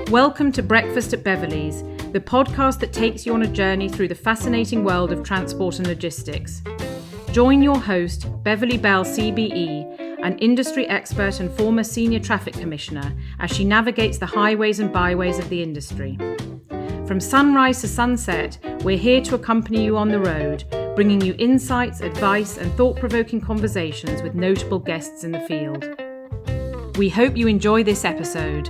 Welcome to Breakfast at Beverley's, the podcast that takes you on a journey through the fascinating world of transport and logistics. Join your host, Beverley Bell CBE, an industry expert and former senior traffic commissioner, as she navigates the highways and byways of the industry. From sunrise to sunset, we're here to accompany you on the road, bringing you insights, advice, and thought-provoking conversations with notable guests in the field. We hope you enjoy this episode.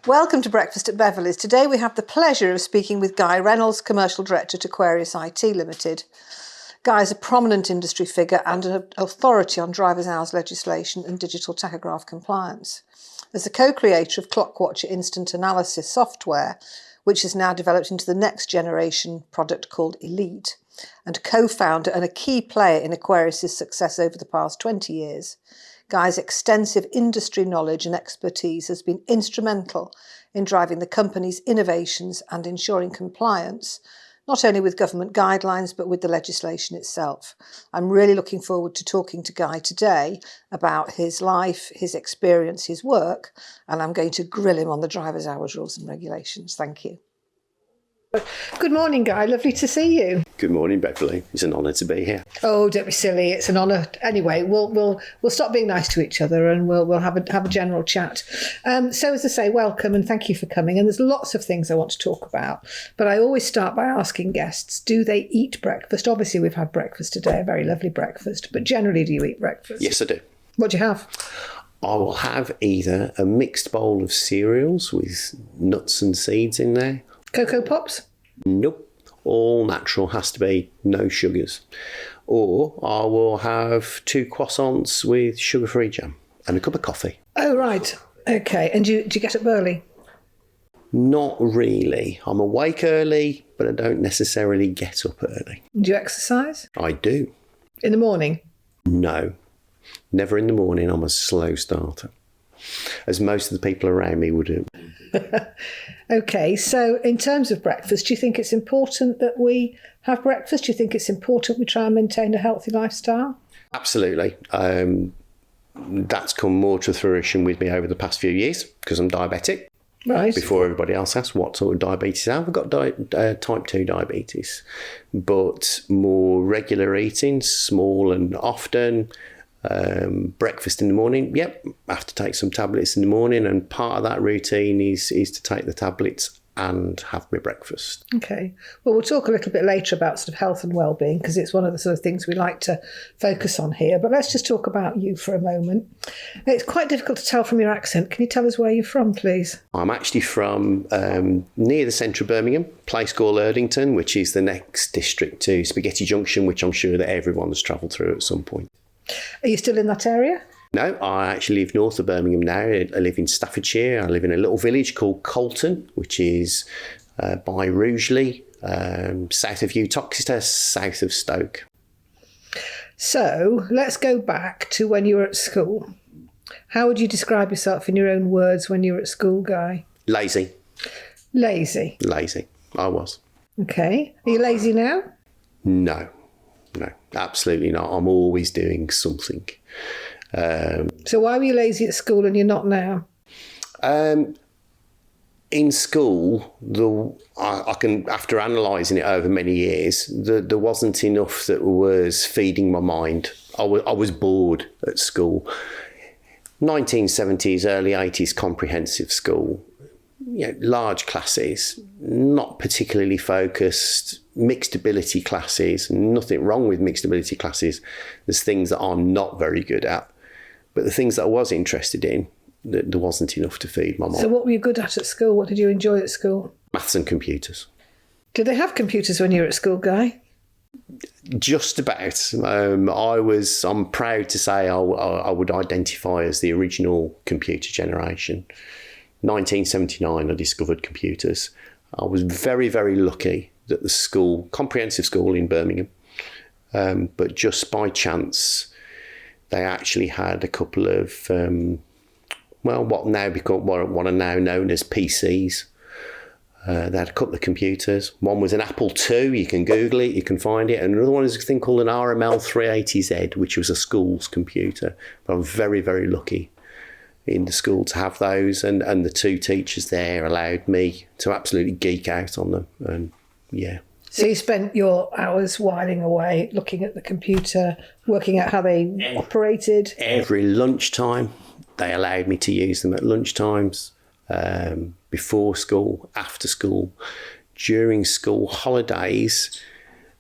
Welcome to Breakfast at Beverley's. Today we have the pleasure of speaking with Guy Reynolds, Commercial Director at Aquarius IT Limited. Guy is a prominent industry figure and an authority on driver's hours legislation and digital tachograph compliance. As the co-creator of Clockwatcher Instant Analysis software, which is now developed into the next generation product called Elite, and co-founder and a key player in Aquarius' success over the past 20 years, Guy's extensive industry knowledge and expertise has been instrumental in driving the company's innovations and ensuring compliance, not only with government guidelines, but with the legislation itself. I'm really looking forward to talking to Guy today about his life, his experience, his work, and I'm going to grill him on the driver's hours rules and regulations. Thank you. Good morning, Guy. Lovely to see you. Good morning, Beverley. It's an honour to be here. Oh, don't be silly. It's an honour. Anyway, we'll stop being nice to each other and we'll have a general chat. So as I say, welcome and thank you for coming. And there's lots of things I want to talk about, but I always start by asking guests, do they eat breakfast? Obviously, we've had breakfast today, a very lovely breakfast, but generally, do you eat breakfast? Yes, I do. What do you have? I will have either a mixed bowl of cereals with nuts and seeds in there. Cocoa Pops? Nope. All natural, has to be, no sugars. Or I will have 2 croissants with sugar-free jam and a cup of coffee. Oh, right. Okay. And do you get up early? Not really. I'm awake early, but I don't necessarily get up early. Do you exercise? I do. In the morning? No. Never in the morning. I'm a slow starter, as most of the people around me would do. Okay, so in terms of breakfast, do you think it's important that we have breakfast? Do you think it's important we try and maintain a healthy lifestyle? Absolutely. That's come more to fruition with me over the past few years because I'm diabetic. Right. Before everybody else asks what sort of diabetes I have, I've got type 2 diabetes. But more regular eating, small and often, breakfast in the morning. Yep, I have to take some tablets in the morning, and part of that routine is to take the tablets and have my breakfast. Okay. Well, we'll talk a little bit later about sort of health and well-being because it's one of the sort of things we like to focus on here. But let's just talk about you for a moment. It's quite difficult to tell from your accent. Can you tell us where you're from, please? I'm actually from near the centre of Birmingham, a place called Erdington, which is the next district to Spaghetti Junction, which I'm sure that everyone has travelled through at some point. Are you still in that area? No, I actually live north of Birmingham now. I live in Staffordshire. I live in a little village called Colton, which is by Rugeley, south of Uttoxeter, south of Stoke. So let's go back to when you were at school. How would you describe yourself in your own words when you were at school, Guy? Lazy. Lazy? Lazy, I was. Okay. Are you lazy now? No, absolutely not. I'm always doing something. So why were you lazy at school and you're not now? In school, I can, after analysing it over many years, there wasn't enough that was feeding my mind. I was bored at school. 1970s, early 80s comprehensive school, large classes, not particularly focused, mixed ability classes, nothing wrong with mixed ability classes. There's things that I'm not very good at. But the things that I was interested in, there wasn't enough to feed my mind. So what were you good at school? What did you enjoy at school? Maths and computers. Did they have computers when you were at school, Guy? Just about. I'm proud to say I would identify as the original computer generation. 1979, I discovered computers. I was very, very lucky that the school, comprehensive school in Birmingham, but just by chance, they actually had a couple of, what are now known as PCs. They had a couple of computers. One was an Apple II, you can Google it, you can find it. And another one is a thing called an RML 380Z, which was a school's computer. But I'm very, very lucky in the school to have those. And the two teachers there allowed me to absolutely geek out on them. And yeah. So you spent your hours whiling away, looking at the computer, working out how they operated? Every lunchtime, they allowed me to use them at lunchtimes. Before school, after school, during school holidays.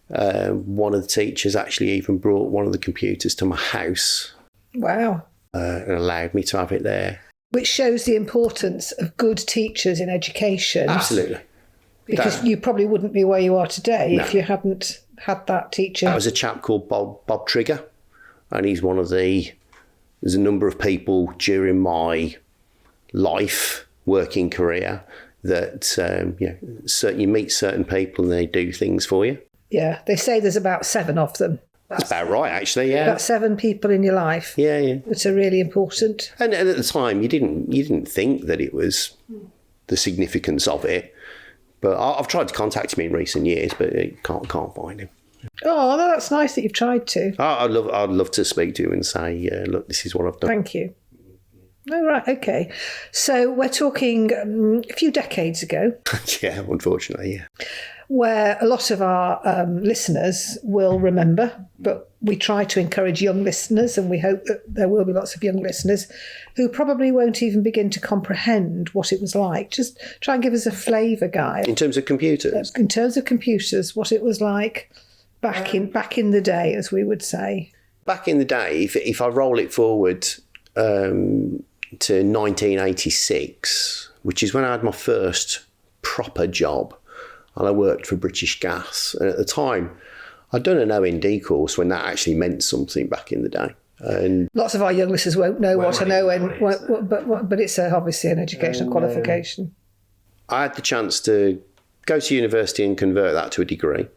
One of the teachers actually even brought one of the computers to my house. Wow. And allowed me to have it there. Which shows the importance of good teachers in education. Absolutely. Because you probably wouldn't be where you are today if you hadn't had that teacher. That was a chap called Bob Trigger, and he's one of there's a number of people during my life, working career, that you meet certain people and they do things for you. Yeah, they say there's about 7 of them. That's about right, actually. Yeah, about 7 people in your life. Yeah. That are really important. And at the time, you didn't think that it was the significance of it. But I've tried to contact him in recent years, but can't find him. Oh, no, that's nice that you've tried to. I'd love to speak to him and say, look, this is what I've done. Thank you. Oh, right, okay. So we're talking a few decades ago. Yeah, unfortunately, yeah. Where a lot of our listeners will remember, but we try to encourage young listeners, and we hope that there will be lots of young listeners who probably won't even begin to comprehend what it was like. Just try and give us a flavour, Guy. In terms of computers? In terms of computers, what it was like back in the day, as we would say. Back in the day, if I roll it forward to 1986, which is when I had my first proper job, and I worked for British Gas. And at the time, I'd done an O&D course when that actually meant something back in the day. And lots of our young listeners won't know what an O&D, but it's obviously an educational qualification. I had the chance to go to university and convert that to a degree.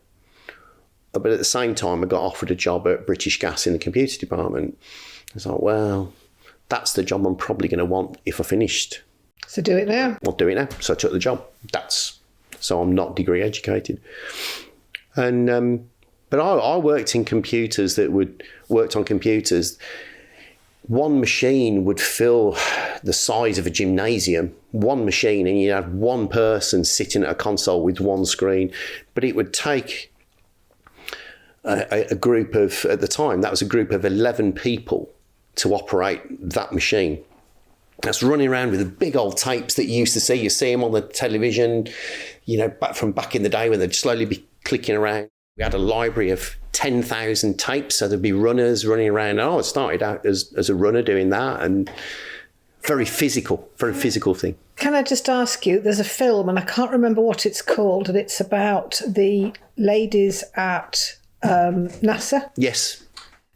But at the same time, I got offered a job at British Gas in the computer department. I was like, well, that's the job I'm probably going to want if I finished. So do it now. I'll do it now. So I took the job. So I'm not degree educated. And but I worked in computers worked on computers. One machine would fill the size of a gymnasium, one machine, and you'd have one person sitting at a console with one screen. But it would take a group of, at the time, that was a group of 11 people to operate that machine. That's running around with the big old tapes that you used to see. You see them on the television, back in the day when they'd slowly be clicking around. We had a library of 10,000 tapes, so there'd be runners running around. And I started out as a runner doing that, and very physical thing. Can I just ask you, there's a film, and I can't remember what it's called, and it's about the ladies at NASA. Yes.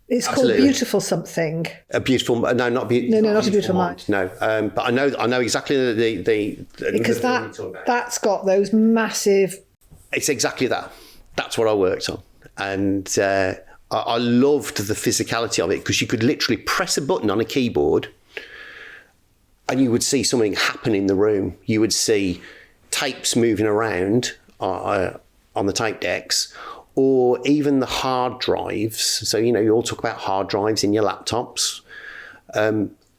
It's Absolutely. Called Beautiful Something. A beautiful, no, not beautiful. No, not a beautiful mind. No, but I know exactly the because that's got those massive. It's exactly that. That's what I worked on, and I loved the physicality of it, because you could literally press a button on a keyboard, and you would see something happen in the room. You would see tapes moving around on the tape decks. Or even the hard drives. So, you all talk about hard drives in your laptops.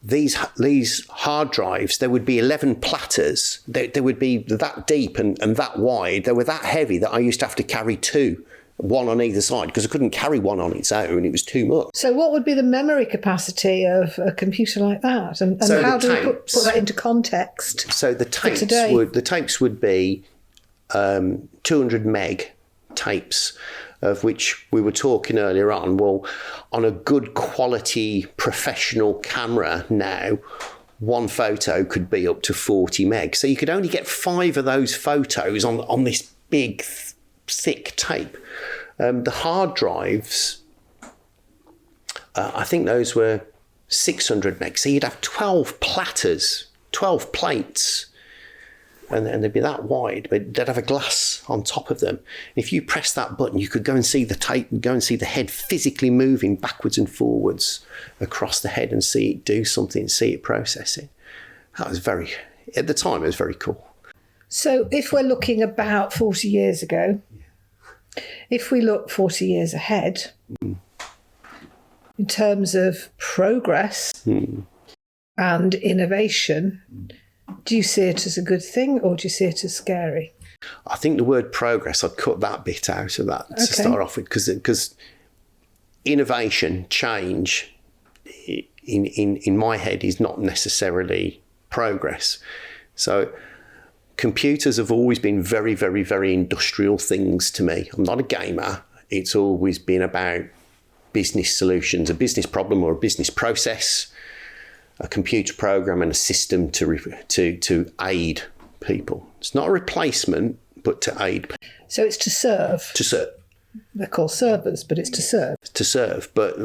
These hard drives, there would be 11 platters. They would be that deep and that wide. They were that heavy that I used to have to carry 2, one on either side, because I couldn't carry one on its own. It was too much. So what would be the memory capacity of a computer like that? And so how do we put that into context? So the tapes would be 200 meg tapes, of which we were talking earlier on. Well, on a good quality professional camera now, one photo could be up to 40 meg. So you could only get 5 of those photos on this big, thick tape. The hard drives, I think those were 600 meg. So you'd have 12 platters, 12 plates, and they'd be that wide, but they'd have a glass on top of them. If you press that button, you could go and see the tape, go and see the head physically moving backwards and forwards across the head and see it do something, see it process it. That was at the time, it was very cool. So if we're looking about 40 years ago, if we look 40 years ahead, in terms of progress and innovation, do you see it as a good thing or do you see it as scary? I think the word progress, I'd cut that bit out of that to start off with, because innovation, change, in my head, is not necessarily progress. So computers have always been very, very, very industrial things to me. I'm not a gamer. It's always been about business solutions, a business problem or a business process, a computer program and a system to aid people. It's not a replacement, but to aid people. So it's to serve. To serve. They're called servers, but it's to serve. To serve. But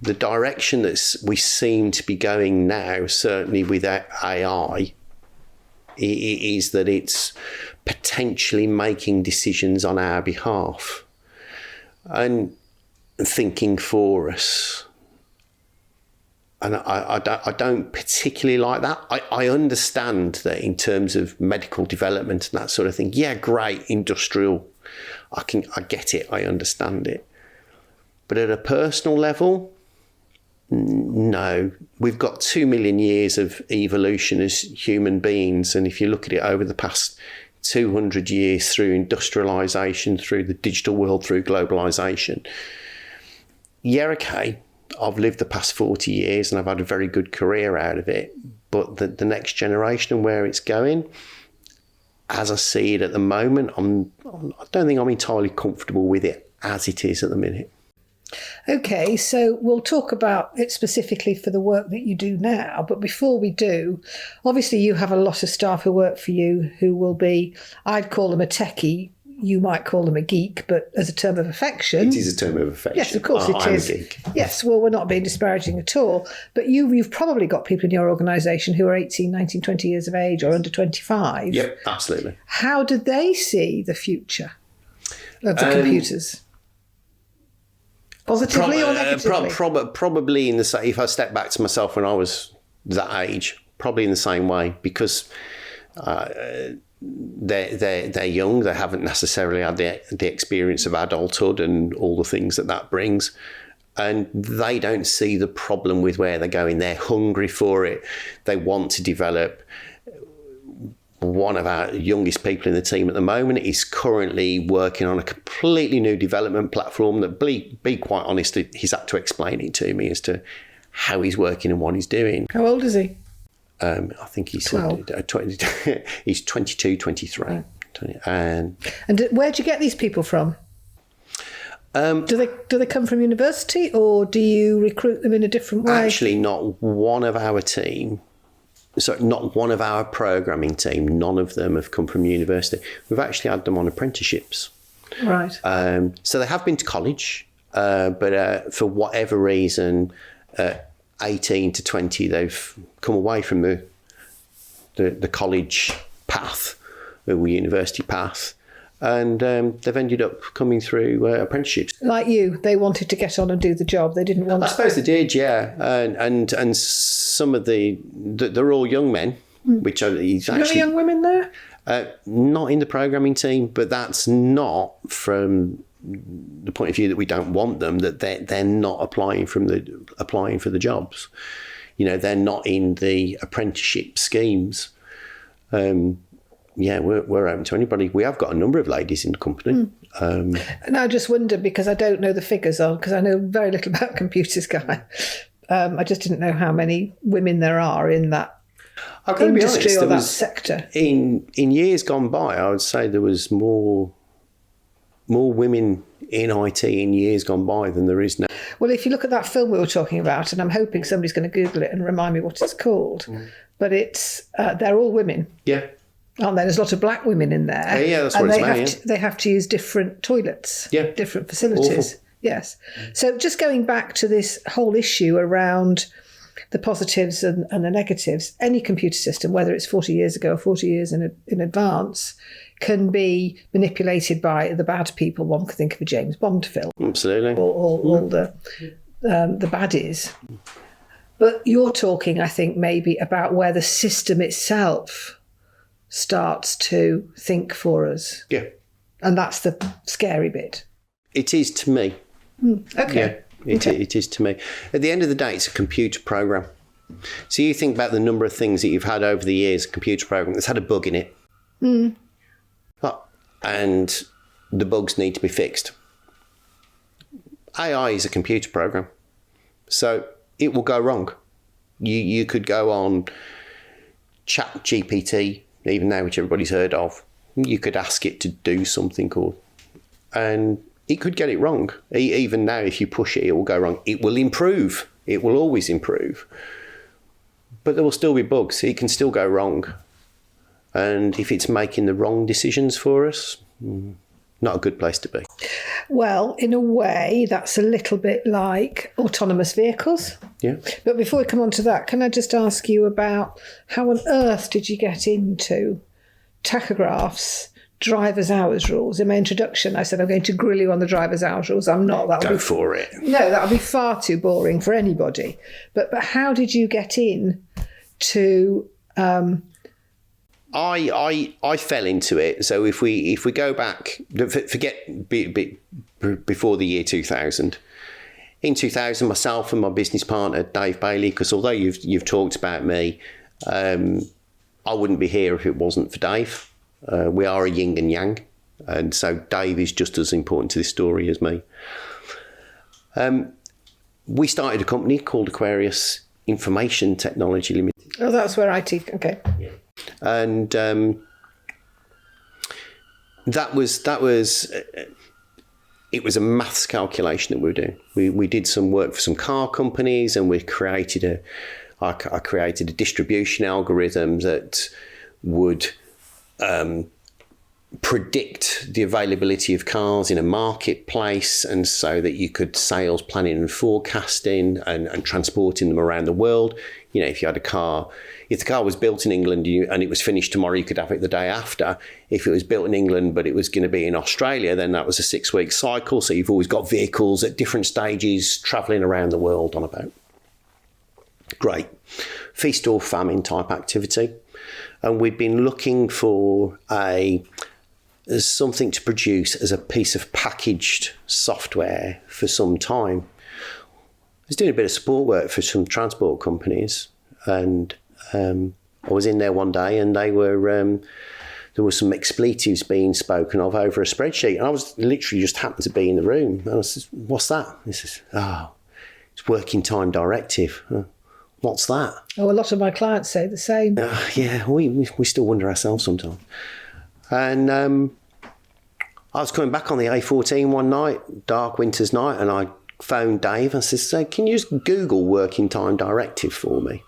the direction that we seem to be going now, certainly with AI, is that it's potentially making decisions on our behalf and thinking for us. And I don't particularly like that. I understand that in terms of medical development and that sort of thing. Yeah, great, industrial. I get it. I understand it. But at a personal level, no. We've got 2 million years of evolution as human beings. And if you look at it over the past 200 years through industrialization, through the digital world, through globalization, yeah, okay, I've lived the past 40 years and I've had a very good career out of it. But the next generation and where it's going, as I see it at the moment, I don't think I'm entirely comfortable with it as it is at the minute. Okay, so we'll talk about it specifically for the work that you do now. But before we do, obviously you have a lot of staff who work for you who will be, I'd call them a techie, you might call them a geek, but as a term of affection. It is a term of affection. Yes, of course it is. I'm a geek. Yes, well, we're not being disparaging at all. But you've probably got people in your organisation who are 18, 19, 20 years of age or under 25. Yep, absolutely. How do they see the future of the computers? Positively or negatively? Probably in the same. If I step back to myself when I was that age, probably in the same way, because they're young. They haven't necessarily had the experience of adulthood and all the things that brings, and they don't see the problem with where they're going. They're hungry for it. They want to develop. One of our youngest people in the team at the moment is currently working on a completely new development platform that, be quite honest, he's had to explain it to me as to how he's working and what he's doing. How old is he? I think he's 22, 23. Right. And where do you get these people from? Do they come from university or do you recruit them in a different way? Actually, not one of our team. So not one of our programming team, none of them have come from university. We've actually had them on apprenticeships. Right. So they have been to college, but for whatever reason, 18 to 20, they've come away from the college path, the university path, and they've ended up coming through apprenticeships. Like you, they wanted to get on and do the job. They didn't want. I suppose they did, yeah. And some of they're all young men, which are actually young women there. Not in the programming team, but that's not from the point of view that we don't want them. That they're not applying for the jobs. You know, they're not in the apprenticeship schemes. Yeah, we're open to anybody. We have got a number of ladies in the company. And I just wonder, because I don't know the figures on, because I know very little about computers, Guy. I just didn't know how many women there are in that industry or that sector. In years gone by, I would say there was more women in IT in years gone by than there is now. Well, if you look at that film we were talking about, and I'm hoping somebody's going to Google it and remind me what it's called, but it's they're all women. Yeah. Aren't there? There's a lot of black women in there. Yeah, that's what it's about. They have to use different toilets, different facilities. Awful. Yes. So just going back to this whole issue around the positives and the negatives, any computer system, whether it's 40 years ago or 40 years in advance, can be manipulated by the bad people. One could think of a James Bond film. Absolutely. All the baddies. But you're talking, I think, maybe about where the system itself starts to think for us. Yeah. And that's the scary bit. It is to me. Okay. Yeah, it is to me. At the end of the day, it's a computer program. So you think about the number of things that you've had over the years, a computer program that's had a bug in it. And the bugs need to be fixed. AI is a computer program. So it will go wrong. You could go on ChatGPT, even now, which everybody's heard of. You could ask it to do something and it could get it wrong. Even now, if you push it, it will go wrong. It will improve. It will always improve. But there will still be bugs. It can still go wrong. And if it's making the wrong decisions for us, not a good place to be. Well, in a way, that's a little bit like autonomous vehicles. Yeah. But before we come on to that, can I just ask you about how on earth did you get into tachographs, driver's hours rules? In my introduction, I said I'm going to grill you on the driver's hours rules. I'm not. Go for it. No, that would be far too boring for anybody. But how did you get in to... I fell into it. So if we go back, forget before the year 2000. In 2000, myself and my business partner Dave Bailey, because although you've talked about me, I wouldn't be here if it wasn't for Dave. We are a yin and yang, and so Dave is just as important to this story as me. We started a company called Aquarius Information Technology Limited. Oh, that's where IT. Okay. Yeah. And that was it was a maths calculation that we were doing. We did some work for some car companies, and I created a distribution algorithm that would predict the availability of cars in a marketplace, and so that you could sales planning and forecasting and transporting them around the world. You know, if you had a car, if the car was built in England and it was finished tomorrow, you could have it the day after. If it was built in England but it was going to be in Australia, then that was a 6-week cycle. So you've always got vehicles at different stages travelling around the world on a boat. Great. Feast or famine type activity. And we'd been looking for something to produce as a piece of packaged software for some time. I was doing a bit of support work for some transport companies, and I was in there one day, and they were there were some expletives being spoken of over a spreadsheet, and I was literally just happened to be in the room, and I said, "What's that?" He says, "It's working time directive." What's that? Oh, a lot of my clients say the same. Yeah, we still wonder ourselves sometimes. And I was coming back on the A14 one night, dark winter's night, and I phoned Dave and said, "So can you just Google working time directive for me?"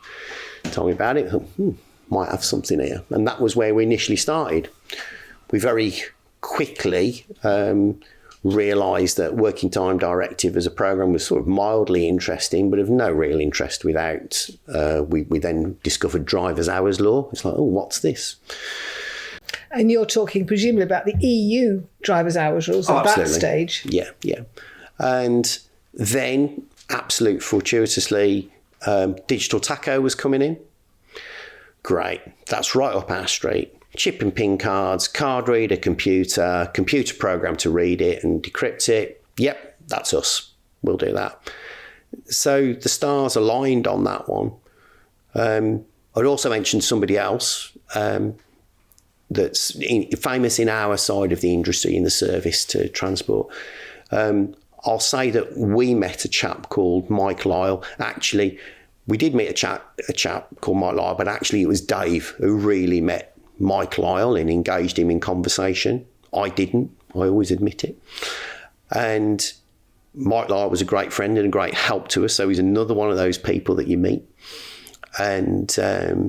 Told me about it. Might have something here. And that was where we initially started. We very quickly realised that working time directive as a programme was sort of mildly interesting, but of no real interest without, we then discovered driver's hours law. It's like, oh, what's this? And you're talking presumably about the EU driver's hours rules at that stage. Yeah. And then, absolute fortuitously, digital tacho was coming in. Great. That's right up our street. Chip and pin cards, card reader, computer program to read it and decrypt it. Yep, that's us. We'll do that. So the stars aligned on that one. I'd also mentioned somebody else that's famous in our side of the industry, in the service to transport. I'll say that we met a chap called Mike Lyle. Actually, we did meet a chap called Mike Lyle, but actually it was Dave who really met Mike Lyle and engaged him in conversation. I didn't. I always admit it. And Mike Lyle was a great friend and a great help to us. So he's another one of those people that you meet. And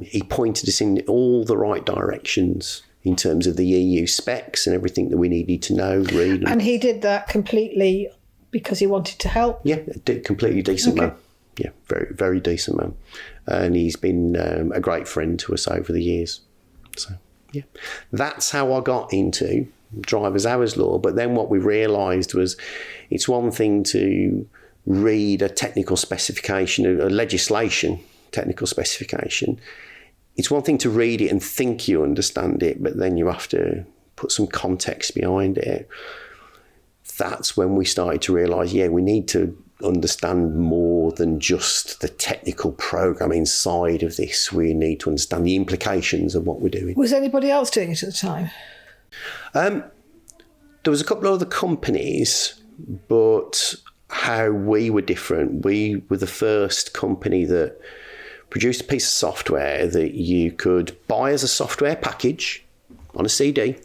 he pointed us in all the right directions in terms of the EU specs and everything that we needed to know, read. And he did that completely because he wanted to help? Yeah, completely decent man. Yeah, very, very decent man. And he's been a great friend to us over the years. So, yeah, that's how I got into driver's hours law. But then what we realised was it's one thing to read a technical specification, a legislation technical specification. it's one thing to read it and think you understand it, but then you have to put some context behind it. That's when we started to realise, we need to understand more than just the technical programming side of this. We need to understand the implications of what we're doing. Was anybody else doing it at the time? There was a couple of other companies, but how we were different. We were the first company that produced a piece of software that you could buy as a software package on a CD.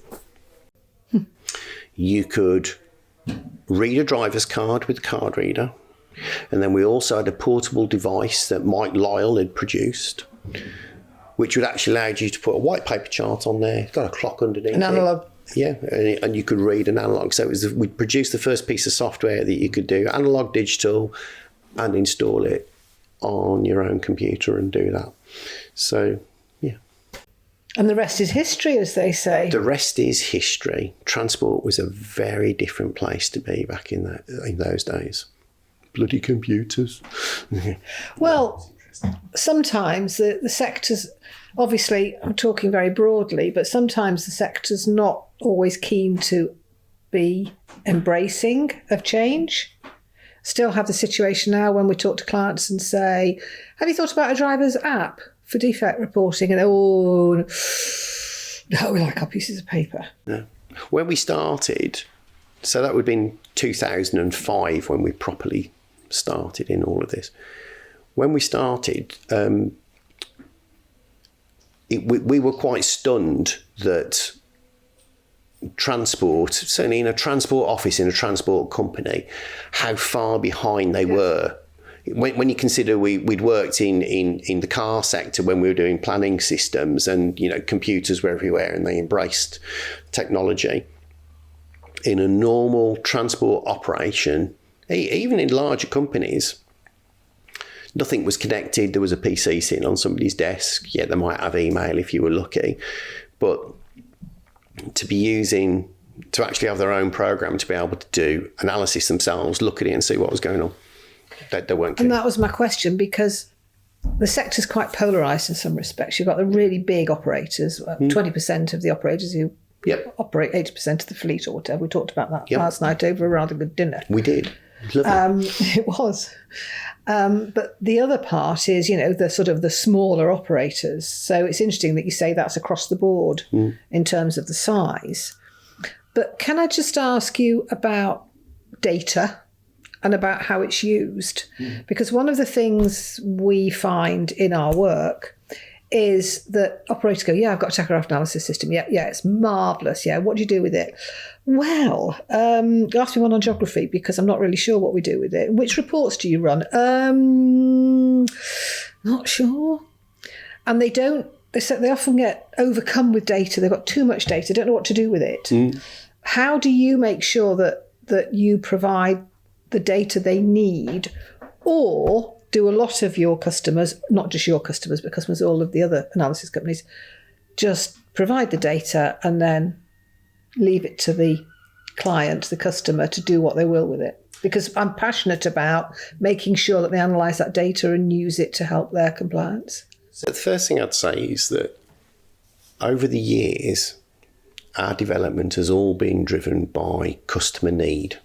You could read a driver's card with a card reader. And then we also had a portable device that Mike Lyle had produced, which would actually allow you to put a white paper chart on there. It's got a clock underneath An analogue. Yeah, and you could read an analogue. So we produced the first piece of software that you could do analog, digital, and install it on your own computer and do that. So, yeah. And the rest is history, as they say. The rest is history. Transport was a very different place to be back in those days. Bloody computers. Well, sometimes the sector's, obviously, I'm talking very broadly, but sometimes the sector's not always keen to be embracing of change. Still have the situation now when we talk to clients and say, have you thought about a driver's app for defect reporting? And no, we like our pieces of paper. Yeah. When we started, so that would have been 2005 when we properly started in all of this. When we started, we were quite stunned that transport, certainly in a transport office, in a transport company, how far behind they were. When you consider we'd worked in the car sector when we were doing planning systems, and computers were everywhere and they embraced technology. In a normal transport operation, even in larger companies, nothing was connected. There was a PC sitting on somebody's desk. Yeah, they might have email if you were lucky. But to actually have their own program, to be able to do analysis themselves, look at it and see what was going on, they weren't. And that was my question, because the sector's quite polarised in some respects. You've got the really big operators, 20% of the operators who operate 80% of the fleet or whatever. We talked about that last night over a rather good dinner. We did. Lovely. It was. But the other part is, the sort of the smaller operators. So it's interesting that you say that's across the board in terms of the size. But can I just ask you about data and about how it's used? Because one of the things we find in our work is that operators go, I've got a tachograph analysis system. Yeah, it's marvellous. Yeah, what do you do with it? Well, ask me one on geography, because I'm not really sure what we do with it. Which reports do you run? Not sure. And they often get overcome with data. They've got too much data, don't know what to do with it. How do you make sure that you provide the data they need, or do a lot of your customers, not just your customers, but customers of all of the other analysis companies, just provide the data and then leave it to the client, the customer, to do what they will with it? Because I'm passionate about making sure that they analyse that data and use it to help their compliance. So the first thing I'd say is that over the years, our development has all been driven by customer need.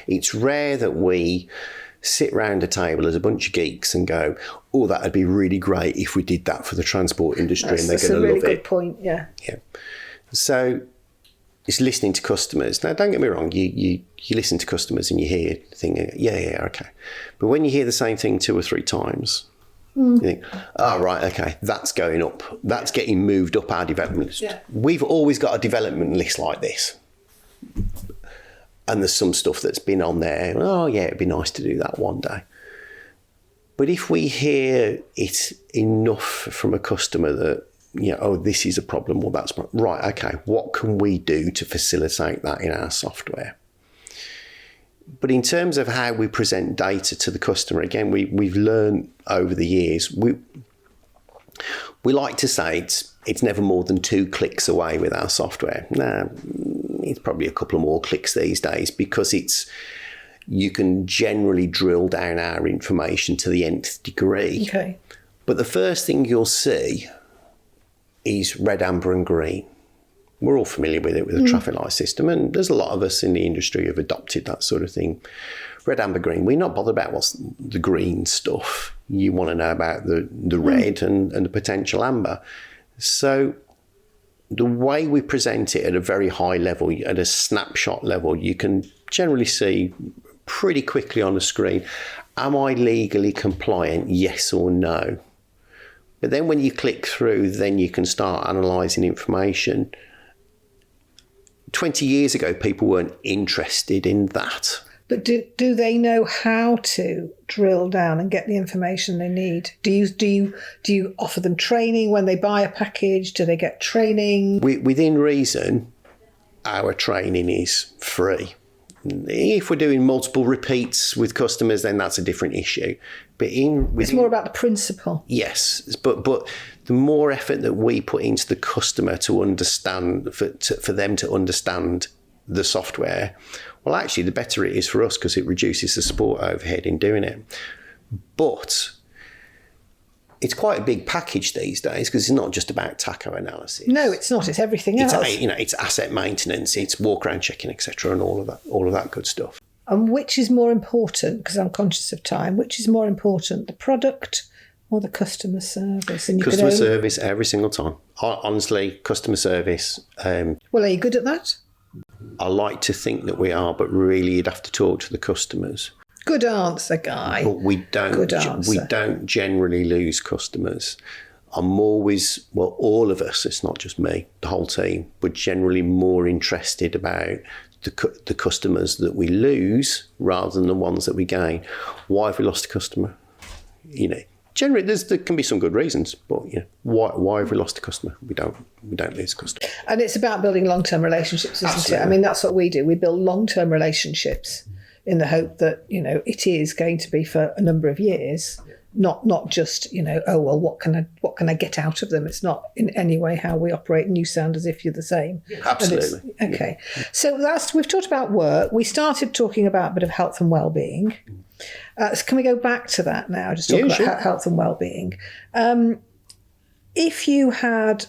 It's rare that we sit round a table as a bunch of geeks and go, oh, that'd be really great if we did that for the transport industry, and they're going to love it. That's a really good point, yeah. So it's listening to customers. Now, don't get me wrong, you listen to customers and you hear thinking, okay. But when you hear the same thing 2 or 3 times, you think, right, okay, that's going up. That's getting moved up our development list. Yeah. We've always got a development list like this. And there's some stuff that's been on there. Oh, yeah, it'd be nice to do that one day. But if we hear it enough from a customer that, this is a problem, well, that's right, okay, what can we do to facilitate that in our software? But in terms of how we present data to the customer, again, we've learned over the years, we like to say it's never more than 2 clicks away with our software. It's probably a couple of more clicks these days, because you can generally drill down our information to the nth degree. Okay. But the first thing you'll see is red, amber and green. We're all familiar with it, with the traffic light system, and there's a lot of us in the industry who have adopted that sort of thing. Red, amber, green. We're not bothered about what's the green stuff. You want to know about the red and the potential amber. So the way we present it at a very high level, at a snapshot level, you can generally see pretty quickly on the screen, am I legally compliant, yes or no? But then when you click through, then you can start analysing information. 20 years ago, people weren't interested in that. But do they know how to drill down and get the information they need? Do you offer them training when they buy a package? Do they get training? Within reason, our training is free. If we're doing multiple repeats with customers, then that's a different issue. But it's more about the principle. Yes, but the more effort that we put into the customer to understand, for them to understand the software, well, actually, the better it is for us because it reduces the support overhead in doing it. But it's quite a big package these days because it's not just about tacho analysis. No, it's not. It's everything else. It's asset maintenance, it's walk around checking, etc., and all of that good stuff. And which is more important? Because I'm conscious of time. Which is more important, the product or the customer service? And customer service every single time. Honestly, customer service. Well, are you good at that? I like to think that we are, but really, you'd have to talk to the customers. Good answer, Guy. But we don't generally lose customers. I'm always, well, all of us, it's not just me, the whole team, we're generally more interested about the customers that we lose rather than the ones that we gain. Why have we lost a customer? Generally, there can be some good reasons, but why have we lost a customer? We don't lose a customer. And it's about building long-term relationships, isn't Absolutely. it? I mean, that's what we do. We build long-term relationships in the hope that, it is going to be for a number of years, not just, what can I get out of them? It's not in any way how we operate, and you sound as if you're the same. Absolutely. Okay. Yeah. So we've talked about work. We started talking about a bit of health and well-being. So can we go back to that now? Just talk about health and well-being. If you had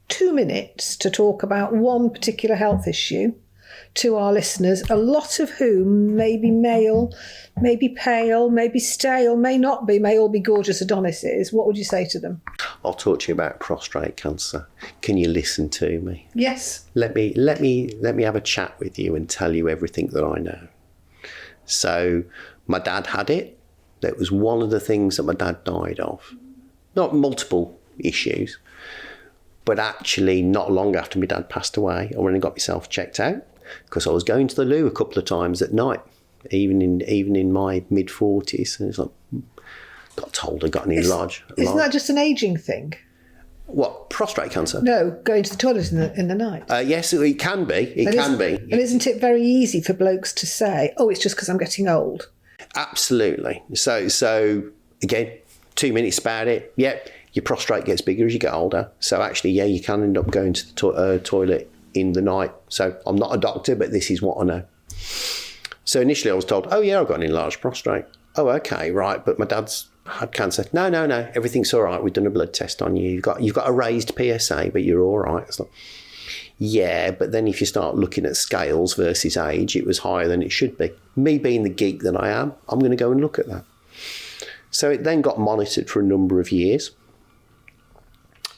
2 minutes to talk about one particular health issue to our listeners, a lot of whom may be male, may be pale, may be stale, may not be, may all be gorgeous Adonises, what would you say to them? I'll talk to you about prostate cancer. Can you listen to me? Yes. Let me have a chat with you and tell you everything that I know. So my dad had it. That was one of the things that my dad died of. Not multiple issues, but actually not long after my dad passed away, I went and got myself checked out because I was going to the loo a couple of times at night, even in my mid-40s. And it's like, got told I got an enlarged. Isn't that just an ageing thing? What, prostate cancer? No, going to the toilet in the night. Yes, it can be. It can be. And isn't it very easy for blokes to say, oh, it's just because I'm getting old? Absolutely. So again, 2 minutes about it. Yep, your prostate gets bigger as you get older. So actually, yeah, you can end up going to the toilet in the night. So I'm not a doctor, but this is what I know. So initially I was told, oh yeah, I've got an enlarged prostate. Oh, okay, right. But my dad's had cancer. No, everything's all right. We've done a blood test on you. You've got a raised PSA, but you're all right. It's like, yeah, but then if you start looking at scales versus age, it was higher than it should be. Me being the geek that I am, I'm going to go and look at that. So it then got monitored for a number of years.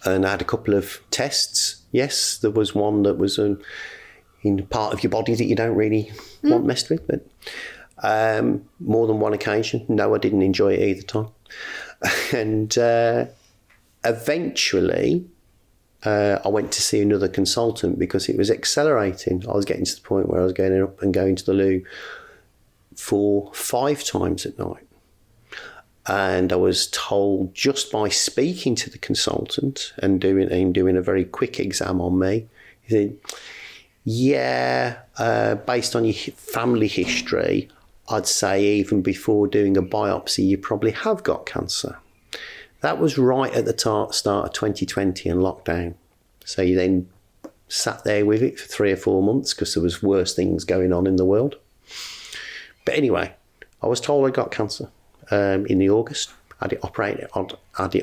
And I had a couple of tests. Yes, there was one that was in part of your body that you don't really want messed with. But more than one occasion, no, I didn't enjoy it either time. And eventually, I went to see another consultant because it was accelerating. I was getting to the point where I was getting up and going to the loo for 5 times at night. And I was told just by speaking to the consultant and doing a very quick exam on me, he said, yeah, based on your family history, I'd say even before doing a biopsy, you probably have got cancer. That was right at the start of 2020 and lockdown. So you then sat there with it for 3 or 4 months because there was worse things going on in the world. But anyway, I was told I got cancer in the August. I had it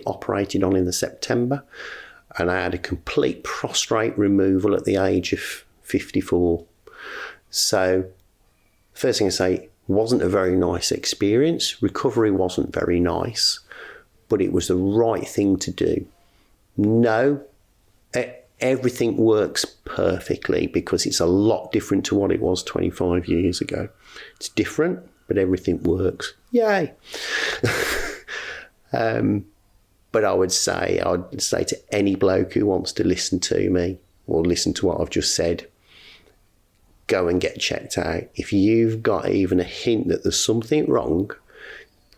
operated on in the September. and I had a complete prostate removal at the age of 54. So, first thing I say, wasn't a very nice experience. Recovery wasn't very nice, but it was the right thing to do. No, everything works perfectly because it's a lot different to what it was 25 years ago. It's different, but everything works. Yay. But I'd say to any bloke who wants to listen to me or listen to what I've just said, go and get checked out. If you've got even a hint that there's something wrong,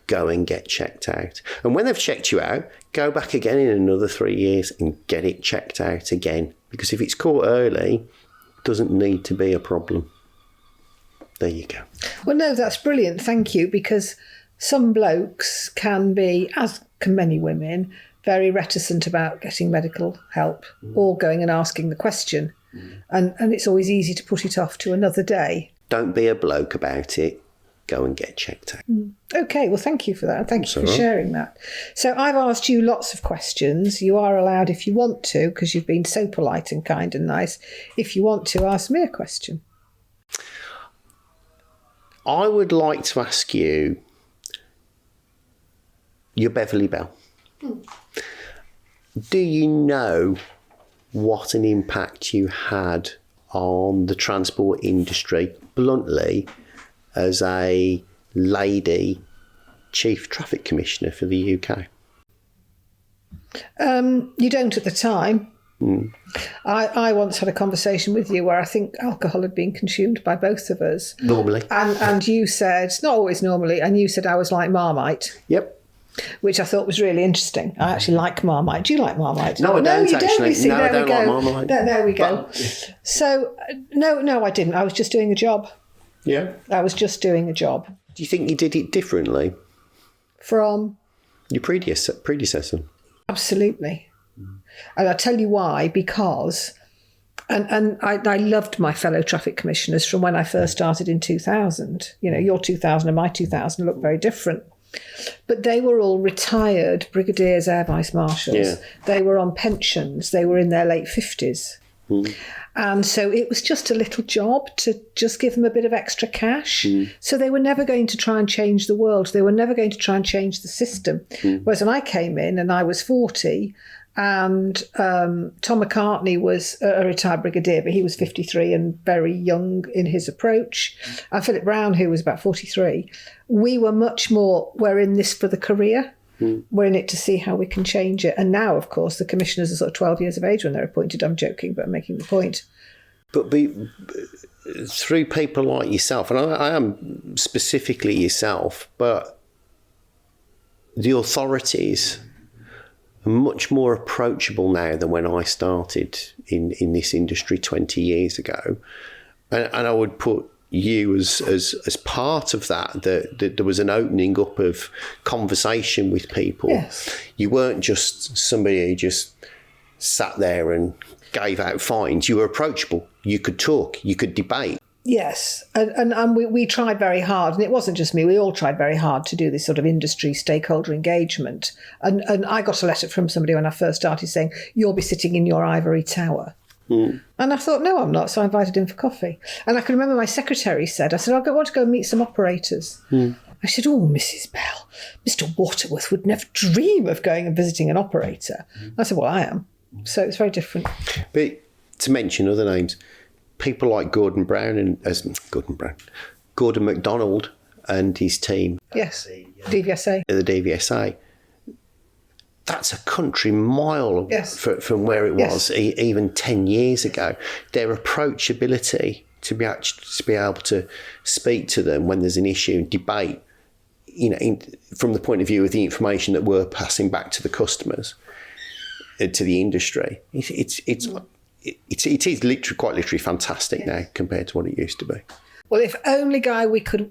go and get checked out. And when they've checked you out, go back again in another 3 years and get it checked out again. Because if it's caught early, it doesn't need to be a problem. There you go. Well, no, that's brilliant. Thank you. Because some blokes can be, as can many women, very reticent about getting medical help or going and asking the question. And it's always easy to put it off to another day. Don't be a bloke about it. Go and get checked out. Okay, well, thank you for that. Thank you for sharing that. So I've asked you lots of questions. You are allowed, if you want to, because you've been so polite and kind and nice, if you want to ask me a question. I would like to ask you, your Beverley Bell. Do you know what an impact you had on the transport industry, bluntly, as a lady Chief Traffic Commissioner for the UK? You don't at the time. I once had a conversation with you where I think alcohol had been consumed by both of us. Normally. And you said, not always normally, and you said I was like Marmite. Yep. Which I thought was really interesting. I actually like Marmite. Do you like Marmite? No, I don't actually. No, I don't like Marmite. There we go. So, no, I didn't. I was just doing a job. Yeah. I was just doing a job. Do you think you did it differently from your predecessor? Absolutely. And I'll tell you why, because, and I loved my fellow traffic commissioners from when I first started in 2000. You know, your 2000 and my 2000 look very different. But they were all retired brigadiers, air vice marshals. Yeah. They were on pensions. They were in their late 50s. And so it was just a little job to just give them a bit of extra cash. So they were never going to try and change the world. They were never going to try and change the system. Whereas when I came in and I was 40 and Tom McCartney was a retired brigadier, but he was 53 and very young in his approach. And Philip Brown, who was about 43, we were much more, we're in this for the career. We're in it to see how we can change it. And now, of course, the commissioners are sort of 12 years of age when they're appointed. I'm joking, but I'm making the point. But through people like yourself, and I am specifically yourself, but the authorities are much more approachable now than when I started in this industry 20 years ago. And I would put you as part of that there was an opening up of conversation with people. Yes. You weren't just somebody who just sat there and gave out fines. You were approachable. You could talk. You could debate. Yes, and we tried very hard, and it wasn't just me, we all tried very hard to do this sort of industry stakeholder engagement. And I got a letter from somebody when I first started saying, you'll be sitting in your ivory tower. And I thought, no, I'm not. So I invited him for coffee. And I can remember my secretary said, I want to go and meet some operators. I said, oh, Mrs. Bell, Mr. Waterworth would never dream of going and visiting an operator. I said, well, I am. So it's very different. But to mention other names, people like Gordon MacDonald and his team. Yes, DVSA. The DVSA. That's a country mile from where it was even 10 years ago. Their approachability to be able to speak to them when there's an issue and debate, from the point of view of the information that we're passing back to the customers, to the industry, it is literally quite literally fantastic now compared to what it used to be. Well, if only, Guy, we could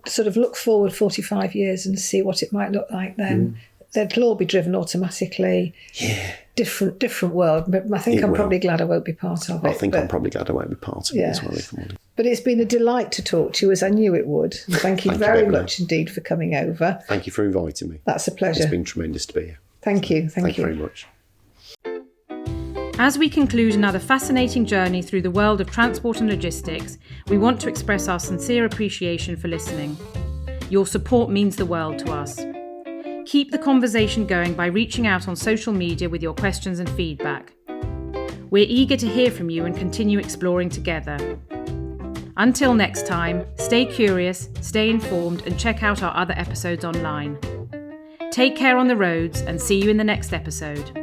sort of look forward 45 years and see what it might look like then. They'll all be driven automatically. Yeah. Different world. But I think I'm probably glad I won't be part of it. I think I'm probably glad I won't be part of it as well. But it's been a delight to talk to you, as I knew it would. And thank you very much indeed for coming over. Thank you for inviting me. That's a pleasure. It's been tremendous to be here. Thank you. Thank you very much. As we conclude another fascinating journey through the world of transport and logistics, we want to express our sincere appreciation for listening. Your support means the world to us. Keep the conversation going by reaching out on social media with your questions and feedback. We're eager to hear from you and continue exploring together. Until next time, stay curious, stay informed, and check out our other episodes online. Take care on the roads and see you in the next episode.